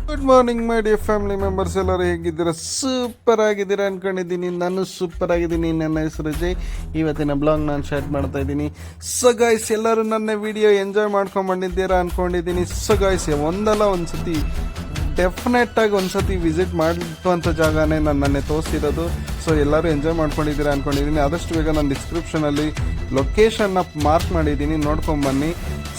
Good morning my dear family members, ಎಲ್ಲರೂ ಹೇಗಿದ್ದೀರಾ? Super ಆಗಿದ್ದೀರಾ ಅನ್ಕೊಂಡಿದ್ದೀನಿ. ನಾನು ಸೂಪರ್ ಆಗಿದ್ದೀನಿ. ನನ್ನ ಹೆಸರು ಜಯ್. ಇವತ್ತಿನ ಬ್ಲಾಗ್ ನಾನು ಸ್ಟಾರ್ಟ್ ಮಾಡ್ತಾ ಇದ್ದೀನಿ. ಸೊ ಗಾಯ್ಸ್, ಎಲ್ಲರೂ ನನ್ನ ವಿಡಿಯೋ ಎಂಜಾಯ್ ಮಾಡ್ಕೊಂಡು ಬಂದಿದ್ದೀರಾ ಅನ್ಕೊಂಡಿದ್ದೀನಿ. ಸೊ ಗಾಯ್ಸ್, ಒಂದಲ್ಲ ಒಂದು ಸತಿ ಡೆಫಿನೆಟ್ಟಾಗಿ ಒಂದು ಸತಿ ವಿಸಿಟ್ ಮಾಡುವಂಥ ಜಾಗನೇ ನನ್ನೇ ತೋರಿಸಿರೋದು. ಸೊ ಎಲ್ಲರೂ ಎಂಜಾಯ್ ಮಾಡ್ಕೊಂಡಿದ್ದೀರಾ ಅಂದ್ಕೊಂಡಿದ್ದೀನಿ. ಆದಷ್ಟು ಬೇಗ ನಾನು ಡಿಸ್ಕ್ರಿಪ್ಷನಲ್ಲಿ ಲೊಕೇಶನ್ನ ಮಾರ್ಕ್ ಮಾಡಿದ್ದೀನಿ, ನೋಡ್ಕೊಂಬನ್ನಿ.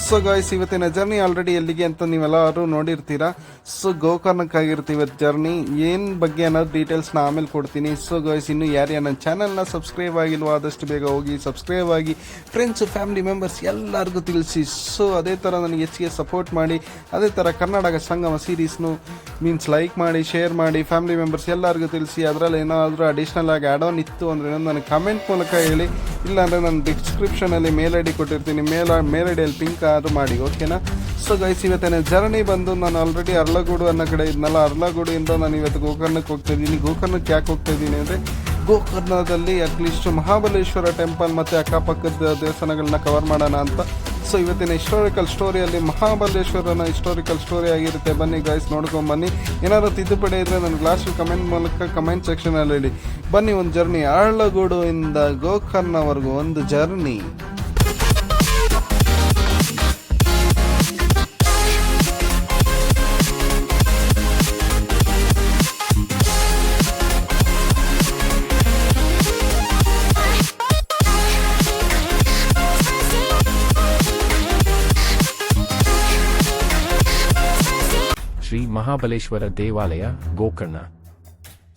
ಸೊ ಗಾಯ್ಸ್, ಇವತ್ತಿನ ಜರ್ನಿ ಆಲ್ರೆಡಿ ಎಲ್ಲಿಗೆ ಅಂತ ನೀವೆಲ್ಲರೂ ನೋಡಿರ್ತೀರಾ. ಸೊ ಗೋಕರ್ಣಕ್ಕಾಗಿರ್ತೀವಿ ಇವತ್ತು ಜರ್ನಿ. ಏನು ಬಗ್ಗೆ ಅನ್ನೋದು ಡೀಟೇಲ್ಸ್ನ ಆಮೇಲೆ ಕೊಡ್ತೀನಿ. ಸೊ ಗಾಯ್ಸ್, ಇನ್ನೂ ಯಾರ್ಯಾರು ನನ್ನ ಚಾನಲ್ನ ಸಬ್ಸ್ಕ್ರೈಬ್ ಆಗಿಲ್ವೋ ಆದಷ್ಟು ಬೇಗ ಹೋಗಿ ಸಬ್ಸ್ಕ್ರೈಬ್ ಆಗಿ ಫ್ರೆಂಡ್ಸು ಫ್ಯಾಮಿಲಿ ಮೆಂಬರ್ಸ್ ಎಲ್ಲರಿಗೂ ತಿಳಿಸಿ. ಸೊ ಅದೇ ಥರ ನನಗೆ ಹೆಚ್ಚಿಗೆ ಸಪೋರ್ಟ್ ಮಾಡಿ, ಅದೇ ಥರ ಕರ್ನಾಟಕ ಸಂಗಮ ಸೀರೀಸ್ನು ಲೈಕ್ ಮಾಡಿ, ಶೇರ್ ಮಾಡಿ, ಫ್ಯಾಮಿಲಿ ಮೆಂಬರ್ಸ್ ಎಲ್ಲರಿಗೂ ತಿಳಿಸಿ. ಅದರಲ್ಲಿ ಏನಾದರೂ ಅಡಿಷ್ನಲ್ ಆಗಿ ಆ್ಯಡ್ ಆನ್ ಇತ್ತು ಅಂದರೆ ನನಗೆ ಕಮೆಂಟ್ ಮೂಲಕ ಹೇಳಿ, ಇಲ್ಲಾಂದರೆ ನಾನು ಡಿಸ್ಕ್ರಿಪ್ಷನಲ್ಲಿ ಮೇಲ್ ಐ ಡಿ ಕೊಟ್ಟಿರ್ತೀನಿ, ಮೇಲ್ ಐ ಡಿಯಲ್ಲಿ ಪಿಂಕ್ ಆದರೂ ಮಾಡಿ, ಓಕೆನಾ? ಸೊ ಗೈಸ್, ಇವತ್ತಿನ ಜರ್ನಿ ಬಂದು ನಾನು ಆಲ್ರೆಡಿ ಅರ್ಲಗೂಡು ಅನ್ನೋ ಕಡೆ ಇದ್ನಲ್ಲ, ಅರ್ಲಗೂಡಿಂದ ನಾನು ಇವತ್ತು ಗೋಕರ್ಣಕ್ಕೆ ಹೋಗ್ತಾಯಿದ್ದೀನಿ. ಗೋಕರ್ಣಕ್ಕೆ ಯಾಕೆ ಹೋಗ್ತಾಯಿದ್ದೀನಿ ಅಂದರೆ, ಗೋಕರ್ಣದಲ್ಲಿ ಅಟ್ಲೀಸ್ಟ್ ಮಹಾಬಲೇಶ್ವರ ಟೆಂಪಲ್ ಮತ್ತು ಅಕ್ಕಪಕ್ಕದ ದೇವಸ್ಥಾನಗಳನ್ನ ಕವರ್ ಮಾಡೋಣ ಅಂತ. ಸೊ ಇವತ್ತಿನ ಹಿಸ್ಟೋರಿಕಲ್ ಸ್ಟೋರಿಯಲ್ಲಿ ಮಹಾಬಲೇಶ್ವರನ ಹಿಸ್ಟೋರಿಕಲ್ ಸ್ಟೋರಿ ಆಗಿರುತ್ತೆ. ಬನ್ನಿ ಗಾಯ್ಸ್, ನೋಡ್ಕೊಂಬನ್ನಿ. ಏನಾದರೂ ತಿದ್ದುಪಡಿ ಇದ್ದರೆ ನನ್ನ ಲಾಸ್ಟ್ ಕಮೆಂಟ್ ಮೂಲಕ ಕಮೆಂಟ್ ಸೆಕ್ಷನಲ್ಲಿ ಹೇಳಿ. ಬನ್ನಿ, ಒಂದು ಜರ್ನಿ, ಅರ್ಲಗೂಡು ಇಂದ ಗೋಕರ್ಣವರೆಗೂ ಒಂದು ಜರ್ನಿ. ಶ್ರೀ ಮಹಾಬಲೇಶ್ವರ ದೇವಾಲಯ, ಗೋಕರ್ಣ.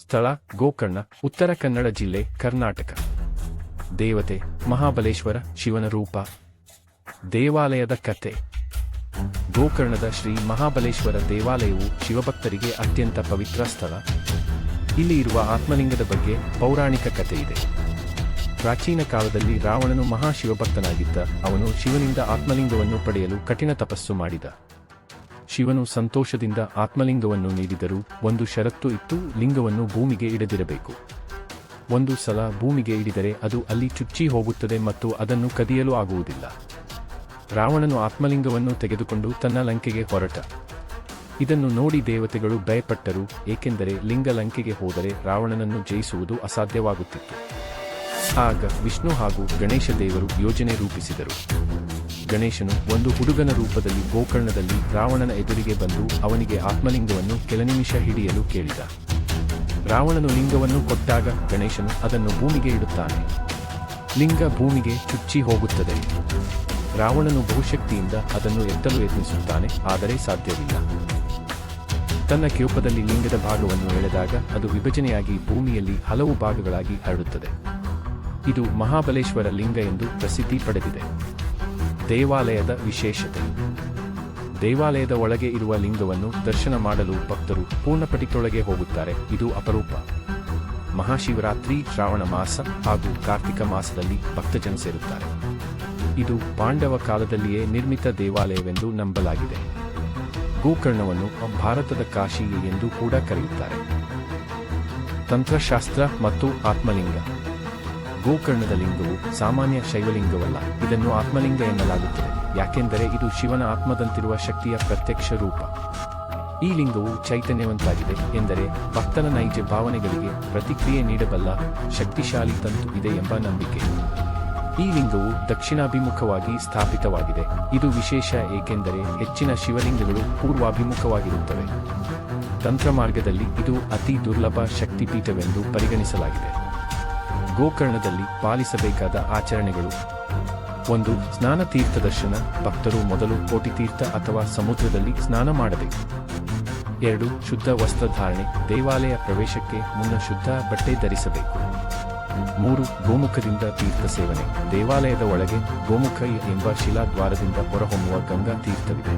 ಸ್ಥಳ ಗೋಕರ್ಣ, ಉತ್ತರ ಕನ್ನಡ ಜಿಲ್ಲೆ, ಕರ್ನಾಟಕ. ದೇವತೆ ಮಹಾಬಲೇಶ್ವರ, ಶಿವನ ರೂಪ. ದೇವಾಲಯದ ಕಥೆ. ಗೋಕರ್ಣದ ಶ್ರೀ ಮಹಾಬಲೇಶ್ವರ ದೇವಾಲಯವು ಶಿವಭಕ್ತರಿಗೆ ಅತ್ಯಂತ ಪವಿತ್ರ ಸ್ಥಳ. ಇಲ್ಲಿ ಇರುವ ಆತ್ಮಲಿಂಗದ ಬಗ್ಗೆ ಪೌರಾಣಿಕ ಕಥೆ ಇದೆ. ಪ್ರಾಚೀನ ಕಾಲದಲ್ಲಿ ರಾವಣನು ಮಹಾಶಿವಭಕ್ತನಾಗಿದ್ದ. ಅವನು ಶಿವನಿಂದ ಆತ್ಮಲಿಂಗವನ್ನು ಪಡೆಯಲು ಕಠಿಣ ತಪಸ್ಸು ಮಾಡಿದ. ಶಿವನು ಸಂತೋಷದಿಂದ ಆತ್ಮಲಿಂಗವನ್ನು ನೀಡಿದರೂ ಒಂದು ಷರತ್ತು ಇತ್ತು: ಲಿಂಗವನ್ನು ಭೂಮಿಗೆ ಇಡದಿರಬೇಕು. ಒಂದು ಸಲ ಭೂಮಿಗೆ ಇಡಿದರೆ ಅದು ಅಲ್ಲಿ ಚುಚ್ಚಿ ಹೋಗುತ್ತದೆ ಮತ್ತು ಅದನ್ನು ಕದಿಯಲು ಆಗುವುದಿಲ್ಲ. ರಾವಣನು ಆತ್ಮಲಿಂಗವನ್ನು ತೆಗೆದುಕೊಂಡು ತನ್ನ ಲಂಕೆಗೆ ಹೊರಟ. ಇದನ್ನು ನೋಡಿ ದೇವತೆಗಳು ಭಯಪಟ್ಟರು, ಏಕೆಂದರೆ ಲಿಂಗ ಲಂಕೆಗೆ ಹೋದರೆ ರಾವಣನನ್ನು ಜಯಿಸುವುದು ಅಸಾಧ್ಯವಾಗುತ್ತಿತ್ತು. ಆಗ ವಿಷ್ಣು ಹಾಗೂ ಗಣೇಶ ದೇವರು ಯೋಜನೆ ರೂಪಿಸಿದರು. ಗಣೇಶನು ಒಂದು ಹುಡುಗನ ರೂಪದಲ್ಲಿ ಗೋಕರ್ಣದಲ್ಲಿ ರಾವಣನ ಎದುರಿಗೆ ಬಂದು ಅವನಿಗೆ ಆತ್ಮಲಿಂಗವನ್ನು ಕೆಲ ನಿಮಿಷ ಹಿಡಿಯಲು ಕೇಳಿದ. ರಾವಣನು ಲಿಂಗವನ್ನು ಕೊಟ್ಟಾಗ ಗಣೇಶನು ಅದನ್ನು ಭೂಮಿಗೆ ಇಡುತ್ತಾನೆ. ಲಿಂಗ ಭೂಮಿಗೆ ಚುಚ್ಚಿ ಹೋಗುತ್ತದೆ. ರಾವಣನು ಬಹುಶಕ್ತಿಯಿಂದ ಅದನ್ನು ಎತ್ತಲು ಯತ್ನಿಸುತ್ತಾನೆ, ಆದರೆ ಸಾಧ್ಯವಿಲ್ಲ. ತನ್ನ ಕೋಪದಲ್ಲಿ ಲಿಂಗದ ಭಾಗವನ್ನು ಎಳೆದಾಗ ಅದು ವಿಭಜನೆಯಾಗಿ ಭೂಮಿಯಲ್ಲಿ ಹಲವು ಭಾಗಗಳಾಗಿ ಹರಡುತ್ತದೆ. ಇದು ಮಹಾಬಲೇಶ್ವರ ಲಿಂಗ ಎಂದು ಪ್ರಸಿದ್ಧಿ ಪಡೆದಿದೆ. ದೇವಾಲಯದ ವಿಶೇಷತೆ. ದೇವಾಲಯದ ಒಳಗೆ ಇರುವ ಲಿಂಗವನ್ನು ದರ್ಶನ ಮಾಡಲು ಭಕ್ತರು ಪೂರ್ಣಪಟಿತೊಳಗೆ ಹೋಗುತ್ತಾರೆ. ಇದು ಅಪರೂಪ. ಮಹಾಶಿವರಾತ್ರಿ, ಶ್ರಾವಣ ಮಾಸ ಹಾಗೂ ಕಾರ್ತಿಕ ಮಾಸದಲ್ಲಿ ಭಕ್ತಜನ ಸೇರುತ್ತಾರೆ. ಇದು ಪಾಂಡವ ಕಾಲದಲ್ಲಿಯೇ ನಿರ್ಮಿತ ದೇವಾಲಯವೆಂದು ನಂಬಲಾಗಿದೆ. ಗೋಕರ್ಣವನ್ನು ಭಾರತದ ಕಾಶಿ ಎಂದು ಕೂಡ ಕರೆಯುತ್ತಾರೆ. ತಂತ್ರಶಾಸ್ತ್ರ ಮತ್ತು ಆತ್ಮಲಿಂಗ. ಗೋಕರ್ಣದ ಲಿಂಗವು ಸಾಮಾನ್ಯ ಶೈವಲಿಂಗವಲ್ಲ. ಇದನ್ನು ಆತ್ಮಲಿಂಗ ಎನ್ನಲಾಗುತ್ತದೆ, ಯಾಕೆಂದರೆ ಇದು ಶಿವನ ಆತ್ಮದಂತಿರುವ ಶಕ್ತಿಯ ಪ್ರತ್ಯಕ್ಷ ರೂಪ. ಈ ಲಿಂಗವು ಚೈತನ್ಯವಂತಾಗಿದೆ ಎಂದರೆ ಭಕ್ತನ ನೈಜ ಭಾವನೆಗಳಿಗೆ ಪ್ರತಿಕ್ರಿಯೆ ನೀಡಬಲ್ಲ ಶಕ್ತಿಶಾಲಿ ತಂತು ಇದೆ ಎಂಬ ನಂಬಿಕೆ. ಈ ಲಿಂಗವು ದಕ್ಷಿಣಾಭಿಮುಖವಾಗಿ ಸ್ಥಾಪಿತವಾಗಿದೆ. ಇದು ವಿಶೇಷ, ಏಕೆಂದರೆ ಹೆಚ್ಚಿನ ಶಿವಲಿಂಗಗಳು ಪೂರ್ವಾಭಿಮುಖವಾಗಿರುತ್ತವೆ. ತಂತ್ರಮಾರ್ಗದಲ್ಲಿ ಇದು ಅತಿ ದುರ್ಲಭ ಶಕ್ತಿಪೀಠವೆಂದು ಪರಿಗಣಿಸಲಾಗಿದೆ. ಗೋಕರ್ಣದಲ್ಲಿ ಪಾಲಿಸಬೇಕಾದ ಆಚರಣೆಗಳು. 1. ಸ್ನಾನ ತೀರ್ಥ ದರ್ಶನ. ಭಕ್ತರು ಮೊದಲು ಕೋಟಿ ತೀರ್ಥ ಅಥವಾ ಸಮುದ್ರದಲ್ಲಿ ಸ್ನಾನ ಮಾಡಬೇಕು. 2. ಶುದ್ಧ ವಸ್ತ್ರಧಾರಣೆ. ದೇವಾಲಯ ಪ್ರವೇಶಕ್ಕೆ ಮುನ್ನ ಶುದ್ಧ ಬಟ್ಟೆ ಧರಿಸಬೇಕು. 3. ಗೋಮುಖದಿಂದ ತೀರ್ಥ ಸೇವನೆ. ದೇವಾಲಯದ ಒಳಗೆ ಗೋಮುಖ ಎಂಬ ಶಿಲಾದ್ವಾರದಿಂದ ಹೊರಹೊಮ್ಮುವ ಗಂಗಾ ತೀರ್ಥವಿದೆ.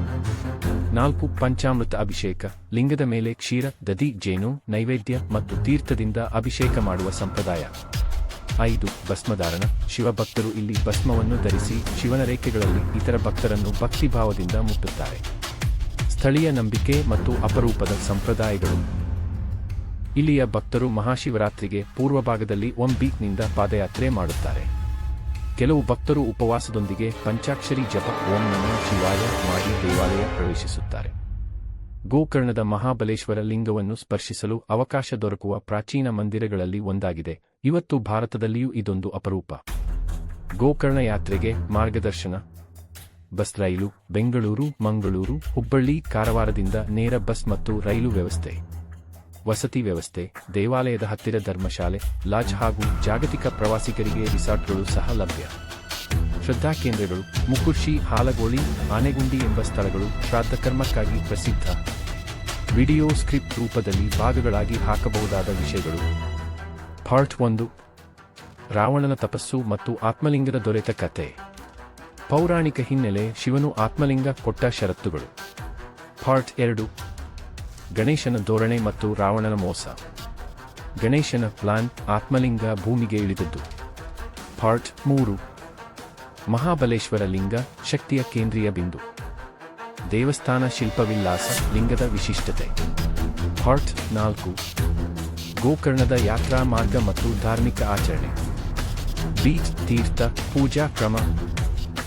4. ಪಂಚಾಮೃತ ಅಭಿಷೇಕ. ಲಿಂಗದ ಮೇಲೆ ಕ್ಷೀರ, ದಧಿ, ಜೇನು ನೈವೇದ್ಯ ಮತ್ತು ತೀರ್ಥದಿಂದ ಅಭಿಷೇಕ ಮಾಡುವ ಸಂಪ್ರದಾಯ. 5. ಭಸ್ಮಧಾರಣ. ಶಿವಭಕ್ತರು ಇಲ್ಲಿ ಭಸ್ಮವನ್ನು ಧರಿಸಿ ಶಿವನ ರೇಖೆಗಳಲ್ಲಿ ಇತರ ಭಕ್ತರನ್ನು ಭಕ್ತಿಭಾವದಿಂದ ಮುಟ್ಟುತ್ತಾರೆ. ಸ್ಥಳೀಯ ನಂಬಿಕೆ ಮತ್ತು ಅಪರೂಪದ ಸಂಪ್ರದಾಯಗಳು. ಇಲ್ಲಿಯ ಭಕ್ತರು ಮಹಾಶಿವರಾತ್ರಿಗೆ ಪೂರ್ವಭಾಗದಲ್ಲಿ ನಿಂದ ಪಾದಯಾತ್ರೆ ಮಾಡುತ್ತಾರೆ. ಕೆಲವು ಭಕ್ತರು ಉಪವಾಸದೊಂದಿಗೆ ಪಂಚಾಕ್ಷರಿ ಜಪ ಓಂ ನಮಃ ಶಿವಾಯ ಮಾಡಿ ದೇವಾಲಯ ಪ್ರವೇಶಿಸುತ್ತಾರೆ. ಗೋಕರ್ಣದ ಮಹಾಬಲೇಶ್ವರ ಲಿಂಗವನ್ನು ಸ್ಪರ್ಶಿಸಲು ಅವಕಾಶ ದೊರಕುವ ಪ್ರಾಚೀನ ಮಂದಿರಗಳಲ್ಲಿ ಒಂದಾಗಿದೆ. ಇವತ್ತು ಭಾರತದಲ್ಲಿಯೂ ಇದೊಂದು ಅಪರೂಪ. ಗೋಕರ್ಣ ಯಾತ್ರೆಗೆ ಮಾರ್ಗದರ್ಶನ. ಬಸ್ ರೈಲು, ಬೆಂಗಳೂರು, ಮಂಗಳೂರು, ಹುಬ್ಬಳ್ಳಿ, ಕಾರವಾರದಿಂದ ನೇರ ಬಸ್ ಮತ್ತು ರೈಲು ವ್ಯವಸ್ಥೆ. ವಸತಿ ವ್ಯವಸ್ಥೆ, ದೇವಾಲಯದ ಹತ್ತಿರ ಧರ್ಮಶಾಲೆ, ಲಾಡ್ಜ್ ಹಾಗೂ ಜಾಗತಿಕ ಪ್ರವಾಸಿಗರಿಗೆ ರಿಸಾರ್ಟ್ಗಳು ಸಹ ಲಭ್ಯ. ಶ್ರದ್ಧಾ ಕೇಂದ್ರಗಳು, ಮುಕುರ್ಶಿ, ಹಾಲಗೋಳಿ, ಆನೆಗುಂಡಿ ಎಂಬ ಸ್ಥಳಗಳು ಶ್ರಾದ್ದ ಕರ್ಮಕ್ಕಾಗಿ ಪ್ರಸಿದ್ಧ. ವಿಡಿಯೋ ಸ್ಕ್ರಿಪ್ಟ್ ರೂಪದಲ್ಲಿ ಭಾಗಗಳಾಗಿ ಹಾಕಬಹುದಾದ ವಿಷಯಗಳು. ಪಾರ್ಟ್ 1, ರಾವಣನ ತಪಸ್ಸು ಮತ್ತು ಆತ್ಮಲಿಂಗದ ದೊರೆತ ಕತೆ. ಪೌರಾಣಿಕ ಹಿನ್ನೆಲೆ, ಶಿವನು ಆತ್ಮಲಿಂಗ ಕೊಟ್ಟ ಷರತ್ತುಗಳು. ಪಾರ್ಟ್ 2, ಗಣೇಶನ ಧೋರಣೆ ಮತ್ತು ರಾವಣನ ಮೋಸ. ಗಣೇಶನ ಪ್ಲಾನ್, ಆತ್ಮಲಿಂಗ ಭೂಮಿಗೆ ಇಳಿದದ್ದು. ಪಾರ್ಟ್ 3, ಮಹಾಬಲೇಶ್ವರ ಲಿಂಗ, ಶಕ್ತಿಯ ಕೇಂದ್ರೀಯ ಬಿಂದು. ದೇವಸ್ಥಾನ ಶಿಲ್ಪವಿಲ್ಲಾಸ, ಲಿಂಗದ ವಿಶಿಷ್ಟತೆ. ಪಾರ್ಟ್ 4, ಗೋಕರ್ಣದ ಯಾತ್ರಾ ಮಾರ್ಗ ಮತ್ತು ಧಾರ್ಮಿಕ ಆಚರಣೆ. ಬೀಚ್, ತೀರ್ಥ, ಪೂಜಾ ಕ್ರಮ.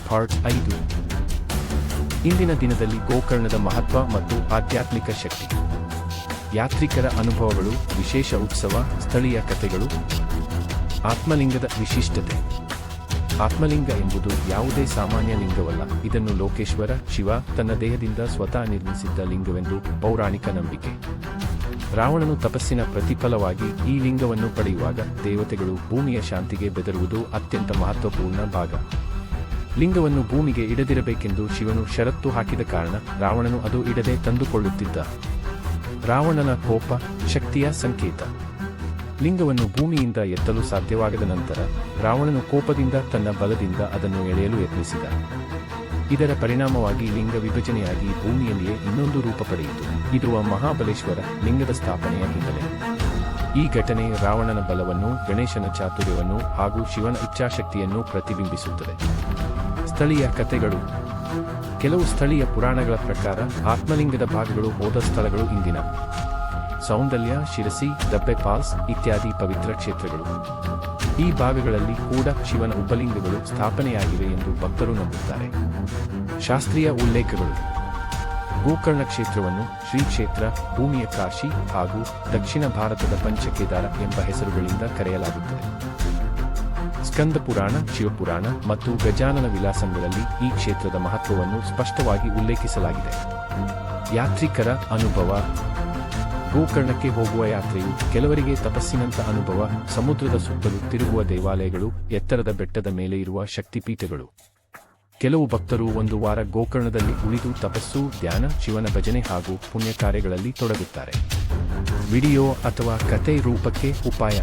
ಪಾರ್ಟ್ 5, ಇಂದಿನ ದಿನದಲ್ಲಿ ಗೋಕರ್ಣದ ಮಹತ್ವ ಮತ್ತು ಆಧ್ಯಾತ್ಮಿಕ ಶಕ್ತಿ. ಯಾತ್ರಿಕರ ಅನುಭವಗಳು, ವಿಶೇಷ ಉತ್ಸವ, ಸ್ಥಳೀಯ ಕಥೆಗಳು. ಆತ್ಮಲಿಂಗದ ವಿಶಿಷ್ಟತೆ. ಆತ್ಮಲಿಂಗ ಎಂಬುದು ಯಾವುದೇ ಸಾಮಾನ್ಯ ಲಿಂಗವಲ್ಲ. ಇದನ್ನು ಲೋಕೇಶ್ವರ, ಶಿವ ತನ್ನ ದೇಹದಿಂದ ಸ್ವತಃ ನಿರ್ಮಿಸಿದ್ದ ಲಿಂಗವೆಂದು ಪೌರಾಣಿಕ ನಂಬಿಕೆ. ರಾವಣನು ತಪಸ್ಸಿನ ಪ್ರತಿಫಲವಾಗಿ ಈ ಲಿಂಗವನ್ನು ಪಡೆಯುವಾಗ ದೇವತೆಗಳು ಭೂಮಿಯ ಶಾಂತಿಗೆ ಬೆದರುವುದು ಅತ್ಯಂತ ಮಹತ್ವಪೂರ್ಣ ಭಾಗ. ಲಿಂಗವನ್ನು ಭೂಮಿಗೆ ಇಡದಿರಬೇಕೆಂದು ಶಿವನು ಷರತ್ತು ಹಾಕಿದ ಕಾರಣ ರಾವಣನು ಅದು ಇಡದೆ ತಂದುಕೊಳ್ಳುತ್ತಿದ್ದ. ರಾವಣನ ಕೋಪ, ಶಕ್ತಿಯ ಸಂಕೇತ. ಲಿಂಗವನ್ನು ಭೂಮಿಯಿಂದ ಎತ್ತಲು ಸಾಧ್ಯವಾಗದ ನಂತರ ರಾವಣನು ಕೋಪದಿಂದ ತನ್ನ ಬಲದಿಂದ ಅದನ್ನು ಎಳೆಯಲು ಯತ್ನಿಸಿದ. ಇದರ ಪರಿಣಾಮವಾಗಿ ಲಿಂಗ ವಿಭಜನೆಯಾಗಿ ಭೂಮಿಯಲ್ಲಿಯೇ ಇನ್ನೊಂದು ರೂಪ ಪಡೆಯಿತು. ಇದು ಮಹಾಬಲೇಶ್ವರ ಲಿಂಗದ ಸ್ಥಾಪನೆಯ ಹಿನ್ನೆಲೆ. ಈ ಘಟನೆ ರಾವಣನ ಬಲವನ್ನು, ಗಣೇಶನ ಚಾತುರ್ಯವನ್ನು ಹಾಗೂ ಶಿವನ ಇಚ್ಛಾಶಕ್ತಿಯನ್ನು ಪ್ರತಿಬಿಂಬಿಸುತ್ತದೆ. ಸ್ಥಳೀಯ ಕಥೆಗಳು. ಕೆಲವು ಸ್ಥಳೀಯ ಪುರಾಣಗಳ ಪ್ರಕಾರ ಆತ್ಮಲಿಂಗದ ಭಾಗಗಳು ಹೋದ ಸ್ಥಳಗಳು ಇಂದಿನ ಸೌಂದಲ್ಯ, ಶಿರಸಿ, ದಬ್ಬೆ ಫಾಲ್ಸ್ ಇತ್ಯಾದಿ ಪವಿತ್ರ ಕ್ಷೇತ್ರಗಳು. ಈ ಭಾಗಗಳಲ್ಲಿ ಕೂಡ ಶಿವನ ಉಪಲಿಂಗಗಳು ಸ್ಥಾಪನೆಯಾಗಿವೆ ಎಂದು ಭಕ್ತರು ನಂಬುತ್ತಾರೆ. ಶಾಸ್ತ್ರೀಯ ಉಲ್ಲೇಖಗಳು. ಗೋಕರ್ಣ ಕ್ಷೇತ್ರವನ್ನು ಶ್ರೀ ಕ್ಷೇತ್ರ, ಭೂಮಿಯ ಕಾಶಿ ಹಾಗೂ ದಕ್ಷಿಣ ಭಾರತದ ಪಂಚಕೇದಾರ ಎಂಬ ಹೆಸರುಗಳಿಂದ ಕರೆಯಲಾಗುತ್ತದೆ. ಸ್ಕಂದ ಪುರಾಣ, ಶಿವಪುರಾಣ ಮತ್ತು ಗಜಾನನ ವಿಲಾಸಗಳಲ್ಲಿ ಈ ಕ್ಷೇತ್ರದ ಮಹತ್ವವನ್ನು ಸ್ಪಷ್ಟವಾಗಿ ಉಲ್ಲೇಖಿಸಲಾಗಿದೆ. ಯಾತ್ರಿಕರ ಅನುಭವ. ಗೋಕರ್ಣಕ್ಕೆ ಹೋಗುವ ಯಾತ್ರೆಯು ಕೆಲವರಿಗೆ ತಪಸ್ಸಿನಂಥ ಅನುಭವ. ಸಮುದ್ರದ ಸುತ್ತಲೂ ತಿರುಗುವ ದೇವಾಲಯಗಳು, ಎತ್ತರದ ಬೆಟ್ಟದ ಮೇಲೆ ಇರುವ ಶಕ್ತಿಪೀಠಗಳು. ಕೆಲವು ಭಕ್ತರು ಒಂದು ವಾರ ಗೋಕರ್ಣದಲ್ಲಿ ಉಳಿದು ತಪಸ್ಸು, ಧ್ಯಾನ, ಶಿವನ ಭಜನೆ ಹಾಗೂ ಪುಣ್ಯ ಕಾರ್ಯಗಳಲ್ಲಿ ತೊಡಗುತ್ತಾರೆ. ವಿಡಿಯೋ ಅಥವಾ ಕತೆ ರೂಪಕ್ಕೆ ಉಪಾಯ.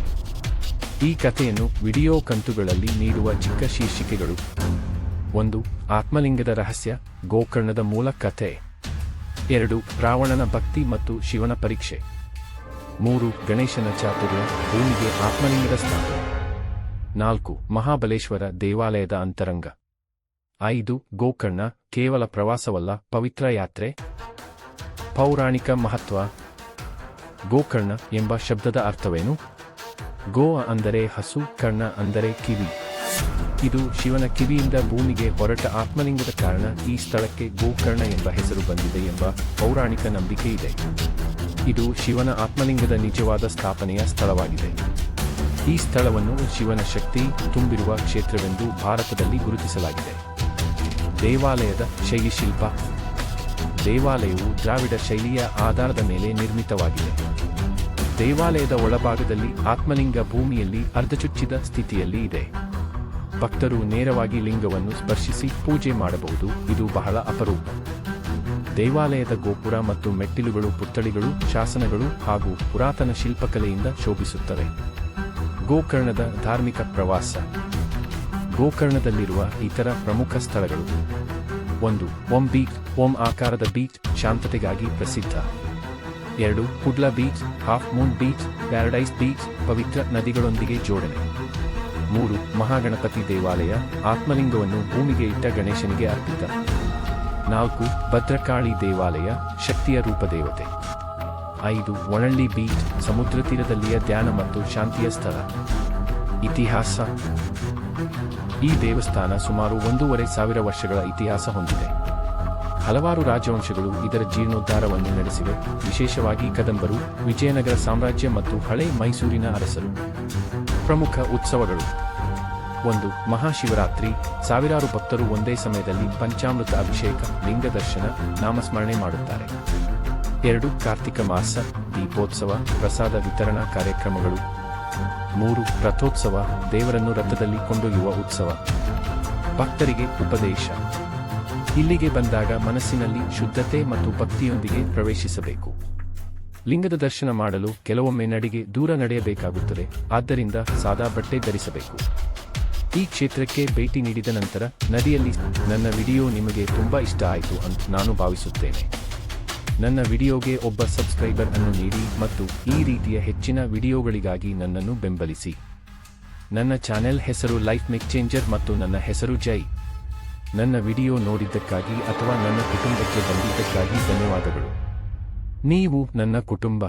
ಈ ಕಥೆಯನ್ನು ವಿಡಿಯೋ ಕಂತುಗಳಲ್ಲಿ ನೀಡುವ ಚಿಕ್ಕ ಶೀರ್ಷಿಕೆಗಳು. 1. ಆತ್ಮಲಿಂಗದ ರಹಸ್ಯ, ಗೋಕರ್ಣದ ಮೂಲ ಕಥೆ. 2. ರಾವಣನ ಭಕ್ತಿ ಮತ್ತು ಶಿವನ ಪರೀಕ್ಷೆ. 3. ಗಣೇಶನ ಚಾತುರ್ಯ, ಭೂಮಿಗೆ ಆತ್ಮಲಿಂಗದ ಸ್ಥಾಪನೆ. 4. ಮಹಾಬಲೇಶ್ವರ ದೇವಾಲಯದ ಅಂತರಂಗ. 5. ಗೋಕರ್ಣ ಕೇವಲ ಪ್ರವಾಸವಲ್ಲ, ಪವಿತ್ರ ಯಾತ್ರೆ. ಪೌರಾಣಿಕ ಮಹತ್ವ. ಗೋಕರ್ಣ ಎಂಬ ಶಬ್ದದ ಅರ್ಥವೇನು? ಗೋ ಅಂದರೆ ಹಸು, ಕರ್ಣ ಅಂದರೆ ಕಿವಿ. ಇದು ಶಿವನ ಕಿವಿಯಿಂದ ಭೂಮಿಗೆ ಹೊರಟ ಆತ್ಮಲಿಂಗದ ಕಾರಣ ಈ ಸ್ಥಳಕ್ಕೆ ಗೋಕರ್ಣ ಎಂಬ ಹೆಸರು ಬಂದಿದೆ ಎಂಬ ಪೌರಾಣಿಕ ನಂಬಿಕೆ ಇದೆ. ಇದು ಶಿವನ ಆತ್ಮಲಿಂಗದ ನಿಜವಾದ ಸ್ಥಾಪನೆಯ ಸ್ಥಳವಾಗಿದೆ. ಈ ಸ್ಥಳವನ್ನು ಶಿವನ ಶಕ್ತಿ ತುಂಬಿರುವ ಕ್ಷೇತ್ರವೆಂದು ಭಾರತದಲ್ಲಿ ಗುರುತಿಸಲಾಗಿದೆ. ದೇವಾಲಯದ ಶೈಲಿಶಿಲ್ಪ. ದೇವಾಲಯವು ದ್ರಾವಿಡ ಶೈಲಿಯ ಆಧಾರದ ಮೇಲೆ ನಿರ್ಮಿತವಾಗಿದೆ. ದೇವಾಲಯದ ಒಳಭಾಗದಲ್ಲಿ ಆತ್ಮಲಿಂಗ ಭೂಮಿಯಲ್ಲಿ ಅರ್ಧಚುಚ್ಚಿದ ಸ್ಥಿತಿಯಲ್ಲಿ ಇದೆ. ಭಕ್ತರು ನೇರವಾಗಿ ಲಿಂಗವನ್ನು ಸ್ಪರ್ಶಿಸಿ ಪೂಜೆ ಮಾಡಬಹುದು. ಇದು ಬಹಳ ಅಪರೂಪ. ದೇವಾಲಯದ ಗೋಪುರ ಮತ್ತು ಮೆಟ್ಟಿಲುಗಳು ಪುತ್ಥಳಿಗಳು, ಶಾಸನಗಳು ಹಾಗೂ ಪುರಾತನ ಶಿಲ್ಪಕಲೆಯಿಂದ ಶೋಭಿಸುತ್ತವೆ. ಗೋಕರ್ಣದ ಧಾರ್ಮಿಕ ಪ್ರವಾಸ. ಗೋಕರ್ಣದಲ್ಲಿರುವ ಇತರ ಪ್ರಮುಖ ಸ್ಥಳಗಳು. 1. ಓಂ ಬೀಚ್. ಓಂ ಆಕಾರದ ಬೀಚ್ ಶಾಂತತೆಗಾಗಿ ಪ್ರಸಿದ್ಧ. 2. Kudle beach, half moon beach, paradise beach, ಪವಿತ್ರ ನದಿಗಳೊಂದಿಗೆ ಜೋಡಣೆ. 3. ಮಹಾಗಣಪತಿ ದೇವಾಲಯ, ಆತ್ಮಲಿಂಗವನ್ನು ಭೂಮಿಗೆ ಇಟ್ಟ ಗಣೇಶನಿಗೆ ಅರ್ಪಿತ. 4. ಭದ್ರಕಾಳಿ ದೇವಾಲಯ, ಶಕ್ತಿಯ ರೂಪದೇವತೆ. 5. ಒಣಳ್ಳಿ ಬೀಚ್, ಸಮುದ್ರ ತೀರದಲ್ಲಿಯ ಧ್ಯಾನ ಮತ್ತು ಶಾಂತಿಯ ಸ್ಥಳ. ಇತಿಹಾಸ. ಈ ದೇವಸ್ಥಾನ ಸುಮಾರು 1,500 ವರ್ಷಗಳ ಇತಿಹಾಸ ಹೊಂದಿದೆ. ಹಲವಾರು ರಾಜವಂಶಗಳು ಇದರ ಜೀರ್ಣೋದ್ಧಾರವನ್ನು ನಡೆಸಿವೆ, ವಿಶೇಷವಾಗಿ ಕದಂಬರು, ವಿಜಯನಗರ ಸಾಮ್ರಾಜ್ಯ ಮತ್ತು ಹಳೆ ಮೈಸೂರಿನ ಅರಸರು. ಪ್ರಮುಖ ಉತ್ಸವಗಳು: 1. ಮಹಾಶಿವರಾತ್ರಿ. ಸಾವಿರಾರು ಭಕ್ತರು ಒಂದೇ ಸಮಯದಲ್ಲಿ ಪಂಚಾಮೃತ ಅಭಿಷೇಕ, ಲಿಂಗ ದರ್ಶನ, ನಾಮಸ್ಮರಣೆ ಮಾಡುತ್ತಾರೆ. 2. ಕಾರ್ತಿಕ ಮಾಸ. ದೀಪೋತ್ಸವ, ಪ್ರಸಾದ ವಿತರಣಾ ಕಾರ್ಯಕ್ರಮಗಳು. 3. ರಥೋತ್ಸವ, ದೇವರನ್ನು ರಥದಲ್ಲಿ ಕೊಂಡೊಯ್ಯುವ ಉತ್ಸವ. ಭಕ್ತರಿಗೆ ಉಪದೇಶ. ಇಲ್ಲಿಗೆ ಬಂದಾಗ ಮನಸ್ಸಿನಲ್ಲಿ ಶುದ್ಧತೆ ಮತ್ತು ಭಕ್ತಿಯೊಂದಿಗೆ ಪ್ರವೇಶಿಸಬೇಕು. ಲಿಂಗದ ದರ್ಶನ ಮಾಡಲು ಕೆಲವೊಮ್ಮೆ ನಡಿಗೆ ದೂರ ನಡೆಯಬೇಕಾಗುತ್ತದೆ, ಆದ್ದರಿಂದ ಸಾದಾ ಬಟ್ಟೆ ಧರಿಸಬೇಕು. ಈ ಕ್ಷೇತ್ರಕ್ಕೆ ಭೇಟಿ ನೀಡಿದ ನಂತರ ನದಿಯಲ್ಲಿ ನನ್ನ ವಿಡಿಯೋ ನಿಮಗೆ ತುಂಬಾ ಇಷ್ಟ ಆಯಿತು ಅಂತ ನಾನು ಭಾವಿಸುತ್ತೇನೆ. ನನ್ನ ವಿಡಿಯೋಗೆ ಒಬ್ಬ ಸಬ್ಸ್ಕ್ರೈಬರ್ ಅನ್ನು ನೀಡಿ ಮತ್ತು ಈ ರೀತಿಯ ಹೆಚ್ಚಿನ ವಿಡಿಯೋಗಳಿಗಾಗಿ ನನ್ನನ್ನು ಬೆಂಬಲಿಸಿ. ನನ್ನ ಚಾನೆಲ್ ಹೆಸರು ಲೈಫ್ ಮೇಕ್ ಚೇಂಜರ್ ಮತ್ತು ನನ್ನ ಹೆಸರು ಜೈ. ನನ್ನ ವಿಡಿಯೋ ನೋಡಿದ್ದಕ್ಕಾಗಿ ಅಥವಾ ನನ್ನ ಕುಟುಂಬಕ್ಕೆ ಬಂದಿದ್ದಕ್ಕಾಗಿ ಧನ್ಯವಾದಗಳು. ನೀವು ನನ್ನ ಕುಟುಂಬ.